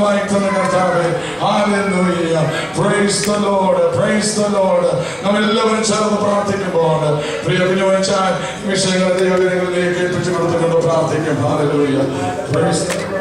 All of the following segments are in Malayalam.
വാഴ്ത്തുന്ന കർത്താവേ. Hallelujah. Price the Lord, price the Lord. നമ്മൾ എല്ലാവരും ചേർന്ന് പ്രാർത്ഥിക്കുമ്പോൾ പ്രിയ കുഞ്ഞുവച്ചാൽ വിഷയങ്ങൾ ദൈവങ്ങളിലേക്ക് ഏൽപ്പിച്ചു കൊടുത്തുകൊണ്ട് പ്രാർത്ഥിക്കും. Hallelujah. Price the Lord.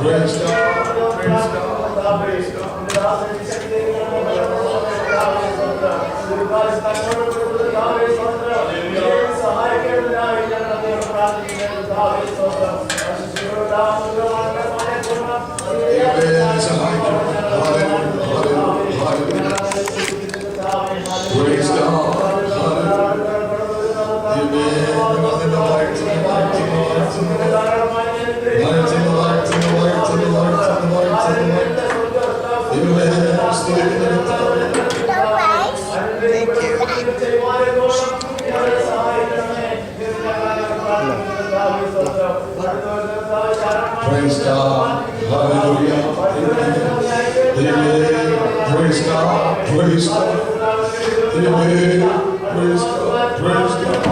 Praise God, praise God, praise God. Praise God. Praise God. Hallelujah. Amen. Praise God. Praise God. Amen. Praise God. Praise God.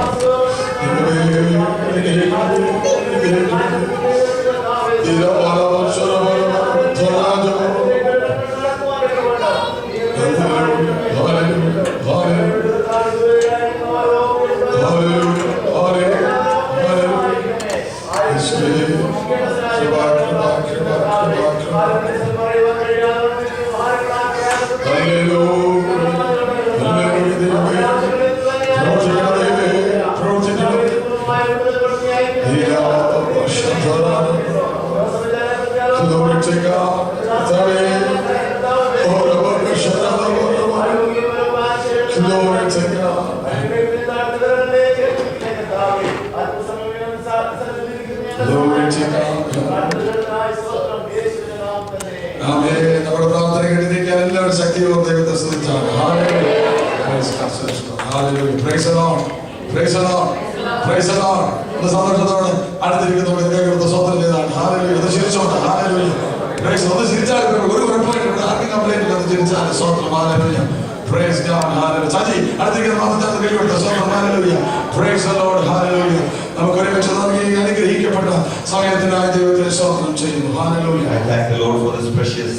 നമ്മുടെ പ്രാർത്ഥന കേട്ടിരിക്കാൻ എല്ലാവരും ശക്തിയോടെ ദൈവത്തെ സ്തുതിച്ചാണ്. സന്തോഷത്തോടെ അടുത്തിരിക്കുന്നവരുടെ സ്വന്തം ചെയ്താണ്. അത് ചിരിച്ചോട്ടെ. ഒന്ന് ചിരിച്ചാൽ ഒരു കുഴപ്പമില്ല. ആർക്കും കംപ്ലൈന്റ് ഇല്ല. ചിരിച്ചാൽ സ്വന്തം. Praise God. Hallelujah. ചാച്ചി അടുത്തിരിക്കുന്ന മാതൃ കൈവിട്ട സ്വന്തം. Hallelujah. Praise the Lord. Hallelujah. നമുക്ക് ഒരു അനുഗ്രഹിക്കപ്പെട്ട സമയത്തിനായി ദൈവത്തെ സ്തോത്രം ചെയ്യുന്നു. Hallelujah. I thank the Lord for this precious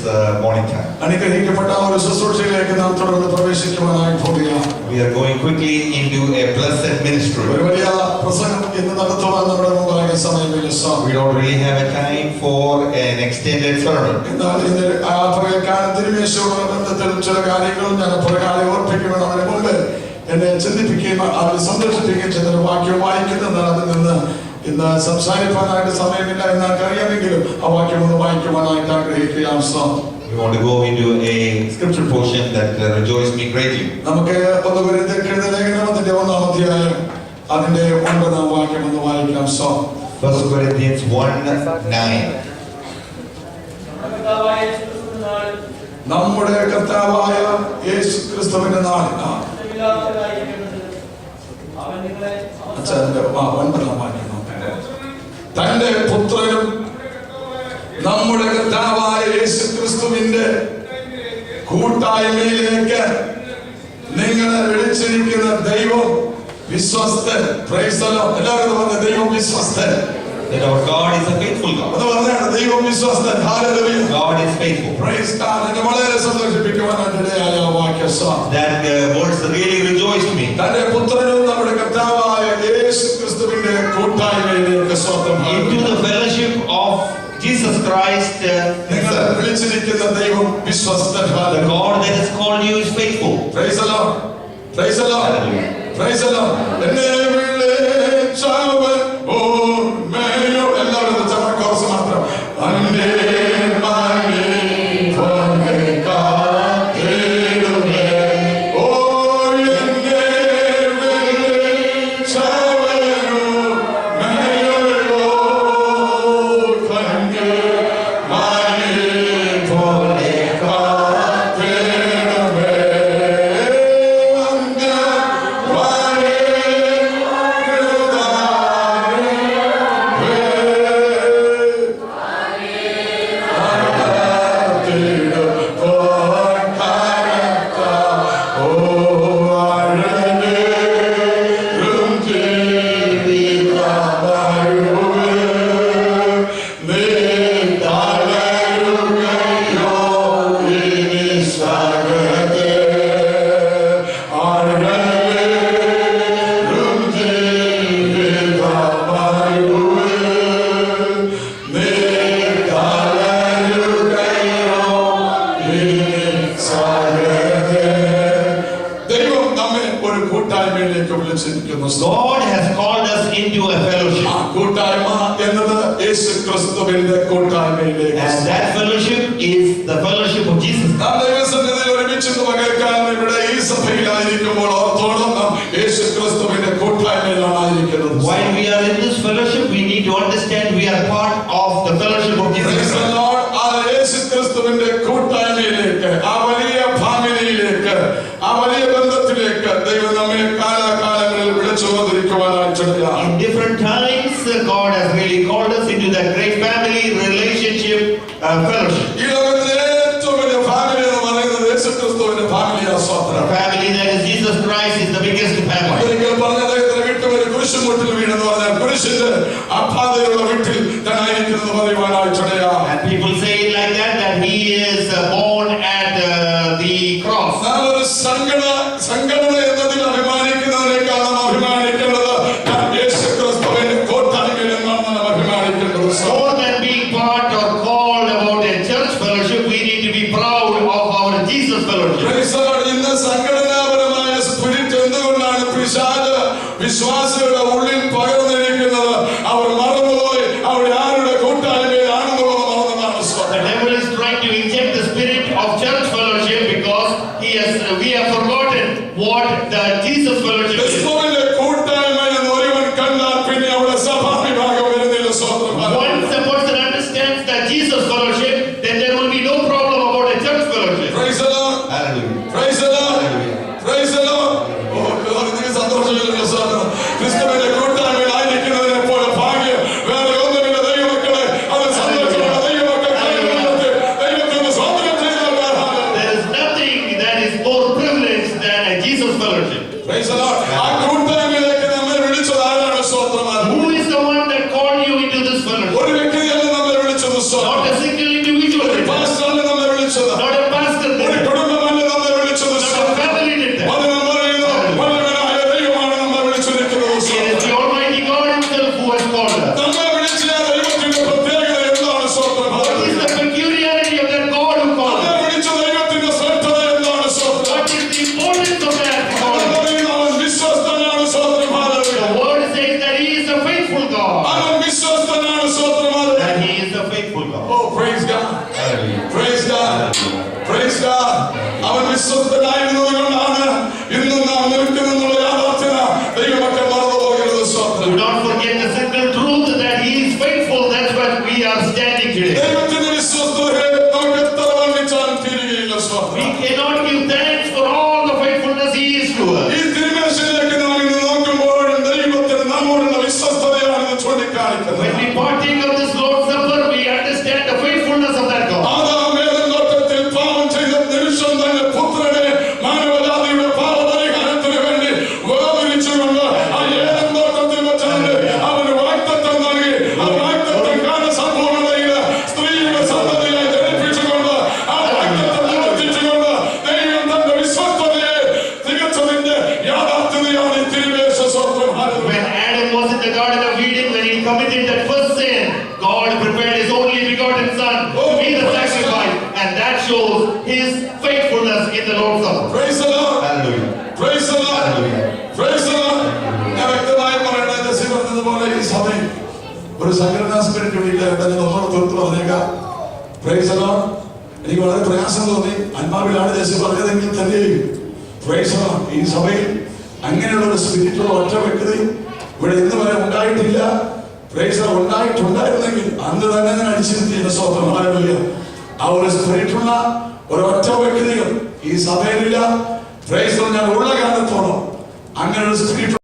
morning time. അനുഗ്രഹിക്കപ്പെട്ട ഒരു ശുശ്രൂഷയിലേക്ക് നാം തുടർന്ന് പ്രവേശിക്കുവാനായി പോവുകയാണ്. We are going quickly into a blessed ministry. ഒരു വലിയ പ്രസംഗം ഇന്ന് നടത്തുവാൻ നമ്മുടെ മുമ്പാകെ സമയമില്ല. We don't really have a time for an extended sermon. എന്നാൽ ഇന്ന് പകൽക്കാലം തിരുമേശയോടുള്ള ബന്ധത്തിൽ ചില കാര്യങ്ങളും ഞാൻ പുറകാലെ ഓർപ്പിക്കണം. അതിന് മുമ്പ് എന്നെ ചിന്തിപ്പിക്കുകയും അതിൽ സന്തോഷിപ്പിക്കുകയും ചെയ്തൊരു വാക്യം വായിക്കുന്നതാണ്. അതിൽ നിന്ന് ഇന്ന് സംസാരിക്കാനായിട്ട് സമയമില്ല എന്നൊക്കെ അറിയാമെങ്കിലും ആ വാക്യം ഒന്ന് വായിക്കുവാനായിട്ട് ആഗ്രഹിക്കുകയാണ്. We want to go into a scripture portion that rejoiced me greatly. നമുക്ക് 1 കൊരിന്ത്യർ ലേഖനം അതിന്റെ 1-ാം അധ്യായം അതിന്റെ 9-ാം വാക്യം ഒന്ന് വായിക്കാം. 1 Corinthians 1:9. നമ്മുടെ കർത്താവായ യേശു ക്രിസ്തുവിന്റെ നാളിൽ തന്റെ പുത്രനും നമ്മുടെ കർത്താവായ യേശു ക്രിസ്തുവിന്റെ കൂട്ടായ്മയിലേക്ക് നിങ്ങളെ വിളിച്ചിരിക്കുന്ന ദൈവം വിശ്വസ്തൻ. Praise the Lord. എല്ലാവരും പറഞ്ഞ ദൈവം വിശ്വസ്തൻ. That our God is a faithful God. അത് പറഞ്ഞാണ് ദൈവം വിശ്വസ്തൻ. Hallelujah. God is faithful. Praise God. എന്നെ വളരെ സന്തോഷിപ്പിക്കുവാനായിട്ട് ഇടയായ വാക്യം. That words really rejoiced me. തന്റെ പുത്രനും നമ്മുടെ കർത്താവായ യേശു ക്രിസ്തുവിന്റെ കൂട്ടായ്മയിലേക്ക് സ്വന്തം. Into the fellowship of Jesus Christ. നിങ്ങളെ വിളിച്ചിരിക്കുന്ന ദൈവം വിശ്വസ്തൻ. The God that has called you is faithful. Praise the Lord. Praise the Lord. Praise the Lord. എന്നെ വിളിച്ചവൻ ഓർമ്മയോ. എല്ലാവരും കുറച്ച് മാത്രം. അന്നേ Why? കൂട്ടായ്മയിലേക്ക് വിളിച്ചിരിക്കുന്നു. God has called us into a fellowship. ആ കൂട്ടായ്മ എന്നത് യേശുക്രിസ്തുവിന്റെ കൂട്ടായ്മയിലേക്ക്. And that fellowship is the fellowship of Jesus. നാം ദൈവസന്നിധിയിൽ ഒരുമിച്ച് പകർക്കാൻ ഇവിടെ ഈ സഭയിലായിരിക്കുമ്പോൾ ഓർത്തോളം നാം യേശുക്രിസ്തുവിന്റെ കൂട്ടായ്മയിലാണ് ആയിരിക്കുന്നത്. While we are in this fellowship, we need to understand we are part of the fellowship of Jesus Praise the Christ. Lord. ആ യേശുക്രിസ്തുവിന്റെ കൂട്ടായ്മയിലേക്ക്, ആ വലിയ ഫാമിലിയിലേക്ക്, ആ വലിയ ബന്ധത്തിലേക്ക് ദൈവം നമ്മെ കാലാകാലങ്ങളിൽ വിളിച്ചു വന്നിരിക്കുവാനായിട്ടുണ്ട്. In different times, God has really called us into that great family relationship fellowship. ഈ ലോകത്തിലെ ഏറ്റവും വലിയ ഫാമിലി എന്ന് പറയുന്നത് യേശുക്രിസ്തുവിന്റെ ഫാമിലിയാണ്. The സ്വത്രം family that is Jesus Christ is the biggest family. ഒരിക്കൽ പറഞ്ഞ അദ്ദേഹത്തിന് വീട്ടുപേര് കുരിശുമുട്ടിൽ വീണെന്ന് പറഞ്ഞാൽ കുരിശിന്റെ അപ്പാതയുള്ള വീട്ടിൽ തന്നായിരിക്കുന്നത് പറയുവാനായിട്ടിടയാ. And people say it like that, that he is born at the cross. നാം ഒരു സംഘടന എന്നതിൽ അഭിമാനിക്കുന്നതിനേക്കാൾ നാം അഭിമാനിക്കേണ്ടത് യേശുക്രിസ്തുവിന്റെ കൂട്ടായ്മയിൽ എന്നാണ് നാം അഭിമാനിക്കേണ്ടത്. More than being part or called about a church fellowship, we need to be proud of our Jesus fellowship. Praise the Lord. ഇന്ന് സംഘടനാപരമായ സ്പിരിറ്റ് എന്തുകൊണ്ടാണ് പിശാച് വിശ്വാസികളുടെ ഉള്ളിൽ പകർന്നിരിക്കുന്നത്? അവർ മറന്നുപോയി അവർ ആരുടെ കൂട്ടായ്മയിലാണെന്നുള്ളത് മറന്നതാണ്. The devil is trying to inject the spirit of church fellowship because we have forgotten what the Jesus fellowship is. ക്രിസ്തുവിന്റെ കൂട്ടായ്മ എന്ന് ഒരുവൻ കണ്ടാൽ പിന്നെ അവിടെ സഭാവിഭാഗം വരുന്നില്ല. സ്വന്തം Once a person understands that Jesus fellowship, then there will be no problem about a church fellowship. Praise the Lord. Hallelujah. Praise the Lord. Praise the Lord. ഓ, നിങ്ങൾക്ക് സന്തോഷമില്ല. സ്വന്തം ക്രിസ്തുവിന്റെ കൂട്ടായ്മയിലായിരിക്കുന്നതിനെ പോലെ ഭാഗ്യം വേറെ ഒന്നുമില്ല. ദൈവമക്കളെ, അത് സന്തോഷമുള്ള ദൈവമക്കൾ ദൈവത്തിന് സ്വാതന്ത്ര്യം ചെയ്തവർ. There is nothing that is more privileged than a Jesus fellowship. Praise the Lord. ആ കൂട്ടായ്മയിലേക്ക് നമ്മെ വിളിച്ചത് ആരാണ്? സ്വന്തം Who is the one that called you into this fellowship? ഒരു വ്യക്തിയല്ല നമ്മെ വിളിച്ചത്. സ്വന്തം Not a single individual. ഒരു പാസ്റ്ററല്ല നമ്മെ വിളിച്ചത്. Not a pastor. ഒരു കുടുംബമല്ല നമ്മെ വിളിച്ചത്. Not a family did that. അത് നാം പറയുന്നു, വല്ലവനായ ദൈവമാണ് നമ്മെ വിളിച്ചിരിക്കുന്നത്. It is the Almighty God Himself who has called us. നമ്മെ വിളിച്ച ആ ദൈവത്തിന്റെ പ്രത്യേകത എന്താണ്? സ്വന്തം What is the peculiarity of that God who called നമ്മെ us? വിളിച്ച ദൈവത്തിന്റെ ശ്രദ്ധ എന്താണ്? സ്വന്തം What is the importance of that അവൻ calling? പറയുന്നു, അവൻ വിശ്വസ്തനാണ്. സ്വന്തം The word says that He is a faithful God. അവൻ വിശ്വസ്തനാണ്. സ്വന്തം That He is a faithful God. Oh, praise God. Hallelujah. Praise God. Praise God. അവൻ വിശ്വസ്തനായിരുന്നത് കൊണ്ടാണ് ഇന്നും നാം നിൽക്കുന്നുള്ള യാഥാർത്ഥ്യത ദൈവമക്കൾ മറന്നുപോകരുത്. Do സ്വന്തം not forget the simple truth that He is faithful. That's why we are standing today. ദൈവത്തിന്റെ വിശ്വസ്തതയെ നമുക്ക് എത്ര വർണ്ണിച്ചാലും തീരുകയില്ല. We സ്വന്തം cannot give thanks for all the faithfulness He is to us. ഈ തിരുമേശയിലേക്ക് നാം ഇന്ന് നോക്കുമ്പോഴും ദൈവത്തിന് നമ്മോടുള്ള വിശ്വസ്തതയാണ് ഇത് ചൂണ്ടിക്കാണിക്കുന്നത്. When we partake of this Lord's Supper, we understand the faithfulness of that God. Adam Eden തോട്ടത്തിൽ പാപം ചെയ്ത നിമിഷം തന്നെ പുത്രനെ മാനവജാതിയുടെ പാപപരിഹാരത്തിന് വേണ്ടി വേർതിരിച്ചുകൊണ്ട് ആ ഏദൻ തോട്ടത്തിൽ വെച്ചാണ് അവന് വാഗ്ദത്തം നൽകി. ആ വാഗ്ദത്തം കാലസമ്പൂർണ്ണതയിൽ സ്ത്രീയുടെ സന്തതിയെ ജനിപ്പിച്ചുകൊണ്ട് ആ വാഗ്ദത്തം നിവർത്തിച്ചുകൊണ്ട് ദൈവം തന്റെ വിശ്വസ്തതയെ തികച്ചതിന്റെ യാഥാർത്ഥ്യതയാണ് ഈ തിരുമേശ. സ്വന്തം When Adam was in the Garden of Eden, when he committed that first sin, God prepared His only begotten Son to be the sacrifice, and that shows His faithfulness in the Lord's Supper. Praise the Lord. Hallelujah. Praise the Lord. Praise the Lord. ഞാൻ വ്യക്തമായി പറയണേ, ജെസ്സി പറഞ്ഞതുപോലെ ഈ സഭയിൽ ഒരു സംഘടനാ സ്പിരിറ്റ് ഇല്ല എന്ന് നമ്മളോട് തീർത്ത് പറഞ്ഞേക്കാം. Praise the Lord. എനിക്ക് വളരെ പ്രയാസം തോന്നി. ആത്മാവിലാണ് ജെസ്സി പറഞ്ഞതെങ്കിൽ തന്നെയും Praise the Lord. ഈ സഭയിൽ അങ്ങനെയുള്ള ഒരു സ്പിരിറ്റുള്ള ഒറ്റ വ്യക്തി ഇവിടെ ഇന്ന് വരെ ഉണ്ടായിട്ടില്ല. Praise the Lord. ഉണ്ടായിട്ടുണ്ടായിരുന്നെങ്കിൽ അന്ന് തന്നെ ഞാൻ അടിച്ചിരുത്തിയ സ്വന്തം. ഹല്ലേലൂയ. ആ ഒരു സ്പിരിറ്റുള്ള ഒരൊറ്റ വ്യക്തികൾ ഈ സഭയിലില്ല. Praise the Lord. ഞാൻ ഉള്ള കാലത്തോളം അങ്ങനെ ഒരു സ്പിരിറ്റ്